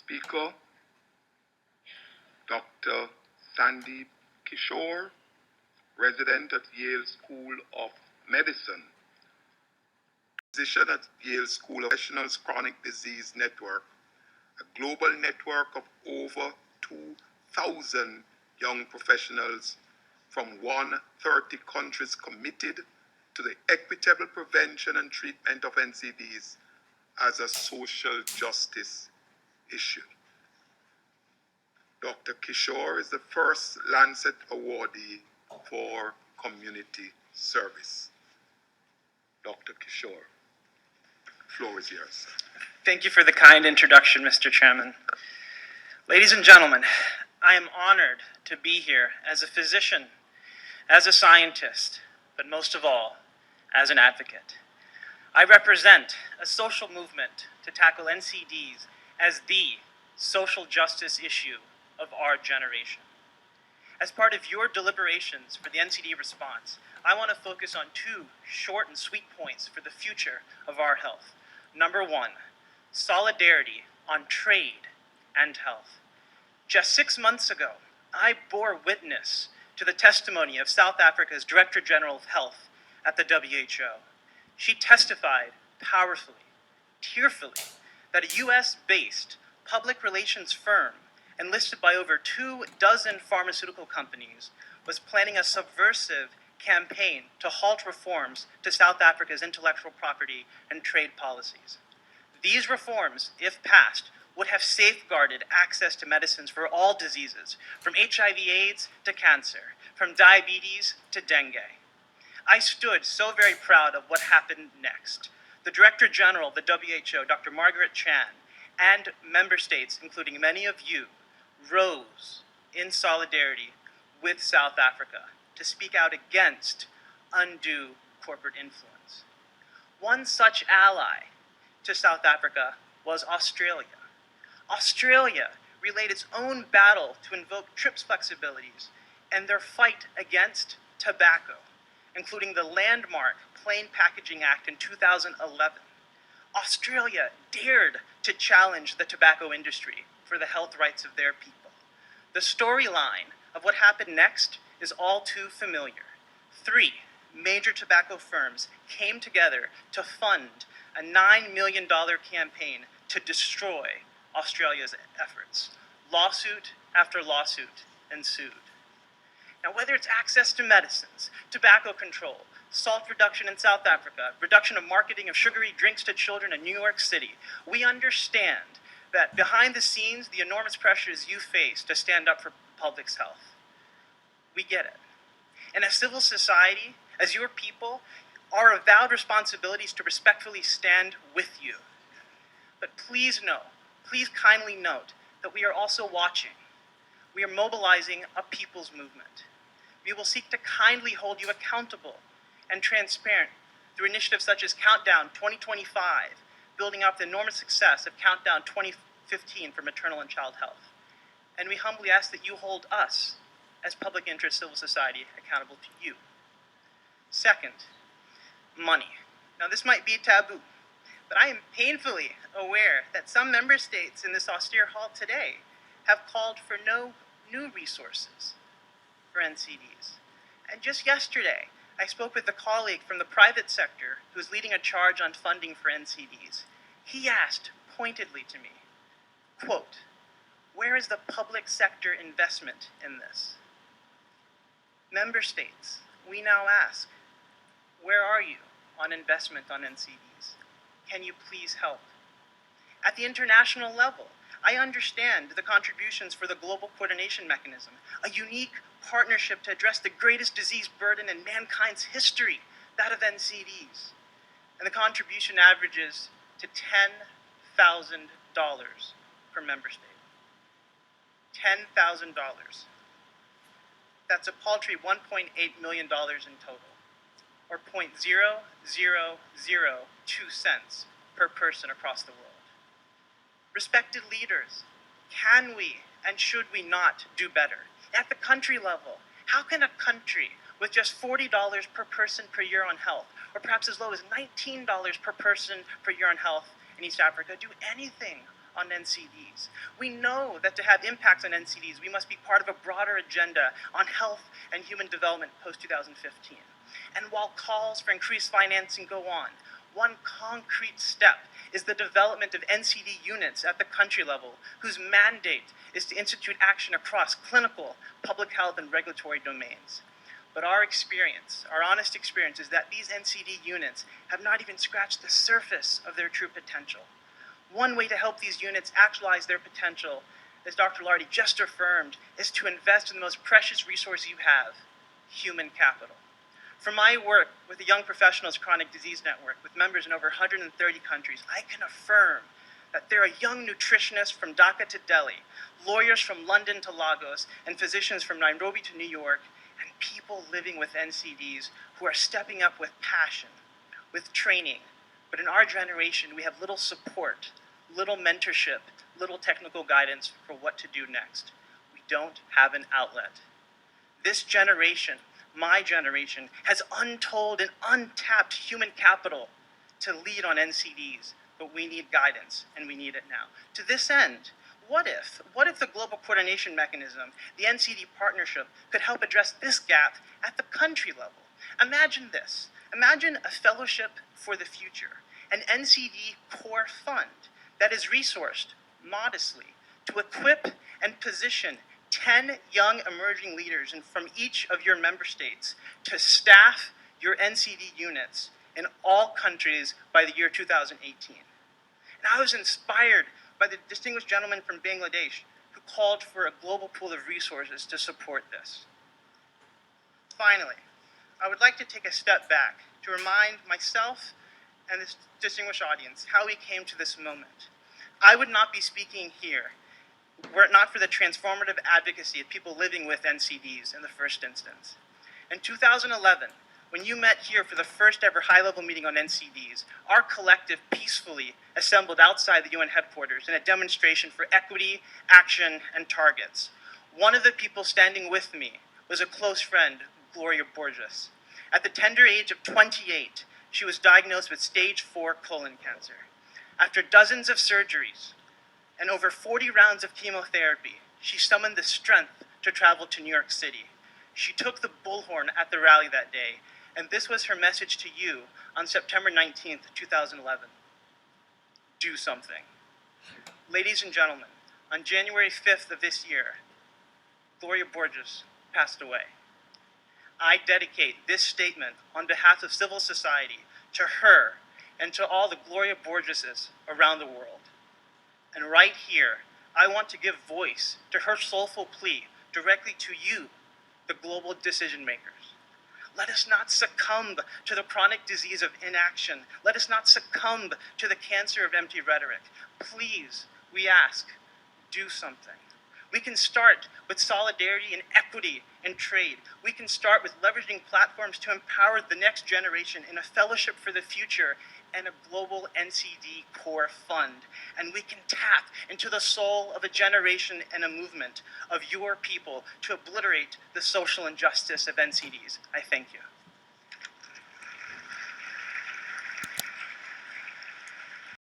speaker, Dr. Sandeep Kishore, resident at Yale School of Medicine, physician at Yale School of Professionals Chronic Disease Network, a global network of over 2,000 young professionals from 130 countries committed to the equitable prevention and treatment of NCDs as a social justice issue. Dr. Kishore is the first Lancet awardee for community service. Dr. Kishore, the floor is yours. Thank you for the kind introduction, Mr. Chairman. Ladies and gentlemen, I am honored to be here as a physician, as a scientist, but most of all, as an advocate. I represent a social movement to tackle NCDs as the social justice issue of our generation. As part of your deliberations for the NCD response, I want to focus on two short and sweet points for the future of our health. Number one, solidarity on trade and health. Just 6 months ago, I bore witness to the testimony of South Africa's Director General of Health at the WHO. She testified powerfully, tearfully, that a US-based public relations firm enlisted by over 24 pharmaceutical companies was planning a subversive campaign to halt reforms to South Africa's intellectual property and trade policies. These reforms, if passed, would have safeguarded access to medicines for all diseases, from HIV/AIDS to cancer, from diabetes to dengue. I stood so very proud of what happened next. The Director General of the WHO, Dr. Margaret Chan, and member states, including many of you, rose in solidarity with South Africa to speak out against undue corporate influence. One such ally to South Africa was Australia. Australia relayed its own battle to invoke TRIPS flexibilities and their fight against tobacco, including the landmark Plain Packaging Act in 2011. Australia dared to challenge the tobacco industry for the health rights of their people. The storyline of what happened next is all too familiar. 3 major tobacco firms came together to fund a $9 million campaign to destroy Australia's efforts. Lawsuit after lawsuit ensued. Now, whether it's access to medicines, tobacco control, salt reduction in South Africa, reduction of marketing of sugary drinks to children in New York City, we understand that behind the scenes, the enormous pressures you face to stand up for public's health. We get it. And as civil society, as your people, our avowed responsibility is to respectfully stand with you. But please kindly note that we are also watching. We are mobilizing a people's movement. We will seek to kindly hold you accountable and transparent through initiatives such as Countdown 2025, building up the enormous success of Countdown 2015 for maternal and child health. And we humbly ask that you hold us, as public interest civil society, accountable to you. Second, money. Now, this might be taboo, but I am painfully aware that some member states in this austere hall today have called for no new resources for NCDs. And just yesterday, I spoke with a colleague from the private sector who is leading a charge on funding for NCDs. He asked pointedly to me, quote, "Where is the public sector investment in this?" Member states, we now ask, where are you on investment on NCDs? Can you please help? At the international level, I understand the contributions for the Global Coordination Mechanism, a unique partnership to address the greatest disease burden in mankind's history, that of NCDs. And the contribution averages to $10,000 per member state. $10,000. That's a paltry $1.8 million in total, or 0.0002 cents per person across the world. Respected leaders, can we and should we not do better? At the country level, how can a country with just $40 per person per year on health, or perhaps as low as $19 per person per year on health in East Africa, do anything on NCDs. We know that to have impacts on NCDs, we must be part of a broader agenda on health and human development post-2015. And while calls for increased financing go on, one concrete step is the development of NCD units at the country level, whose mandate is to institute action across clinical, public health, and regulatory domains. But our experience, our honest experience, is that these NCD units have not even scratched the surface of their true potential. One way to help these units actualize their potential, as Dr. Lardy just affirmed, is to invest in the most precious resource you have, human capital. From my work with the Young Professionals Chronic Disease Network, with members in over 130 countries, I can affirm that there are young nutritionists from Dhaka to Delhi, lawyers from London to Lagos, and physicians from Nairobi to New York, and people living with NCDs who are stepping up with passion, with training. But in our generation, we have little support, little mentorship, little technical guidance for what to do next. We don't have an outlet. This generation, my generation, has untold and untapped human capital to lead on NCDs, but we need guidance, and we need it now. To this end, what if the global coordination mechanism, the NCD partnership, could help address this gap at the country level? Imagine this. Imagine a fellowship for the future, an NCD core fund that is resourced modestly to equip and position 10 young emerging leaders from each of your member states to staff your NCD units in all countries by the year 2018. And I was inspired by the distinguished gentleman from Bangladesh who called for a global pool of resources to support this. Finally, I would like to take a step back to remind myself and this distinguished audience how we came to this moment. I would not be speaking here were it not for the transformative advocacy of people living with NCDs in the first instance. In 2011, when you met here for the first ever high-level meeting on NCDs, our collective peacefully assembled outside the UN headquarters in a demonstration for equity, action, and targets. One of the people standing with me was a close friend, Gloria Borges. At the tender age of 28, she was diagnosed with stage 4 colon cancer. After dozens of surgeries and over 40 rounds of chemotherapy, she summoned the strength to travel to New York City. She took the bullhorn at the rally that day, and this was her message to you on September 19th, 2011. Do something. Ladies and gentlemen, on January 5th of this year, Gloria Borges passed away. I dedicate this statement on behalf of civil society to her and to all the Gloria Borgeses around the world. And right here, I want to give voice to her soulful plea directly to you, the global decision makers. Let us not succumb to the chronic disease of inaction. Let us not succumb to the cancer of empty rhetoric. Please, we ask, do something. We can start with solidarity and equity in trade. We can start with leveraging platforms to empower the next generation in a fellowship for the future and a global NCD core fund. And we can tap into the soul of a generation and a movement of your people to obliterate the social injustice of NCDs. I thank you.